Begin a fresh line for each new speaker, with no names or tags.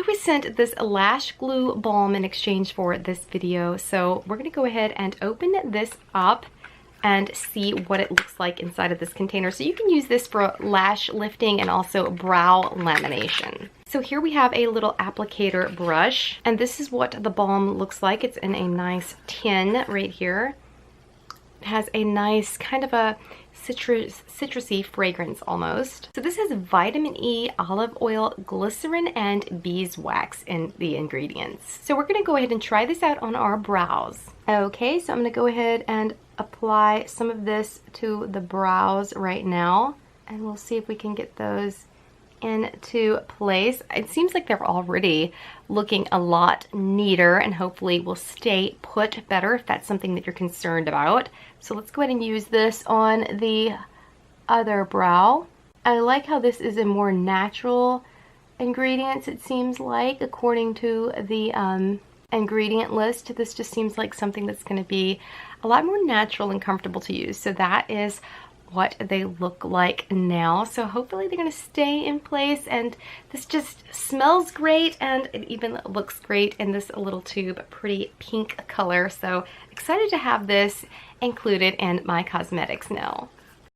was sent this lash glue balm in exchange for this video, so we're gonna go ahead and open this up and see what it looks like inside of this container. So you can use this for lash lifting and also brow lamination. So here we have a little applicator brush, and this is what the balm looks like. It's in a nice tin right here. It has a nice kind of a citrusy fragrance almost. So this has vitamin E, olive oil, glycerin, and beeswax in the ingredients. So we're gonna go ahead and try this out on our brows. Okay, so I'm gonna go ahead and apply some of this to the brows right now, and we'll see if we can get those into place. It seems like they're already looking a lot neater and hopefully will stay put better if that's something that you're concerned about. So let's go ahead and use this on the other brow. I like how this is a more natural ingredients, it seems like, according to the ingredient list. This just seems like something that's going to be a lot more natural and comfortable to use. So that is what they look like now. So hopefully they're going to stay in place, and this just smells great and it even looks great in this little tube, pretty pink color. So excited to have this included in my cosmetics now.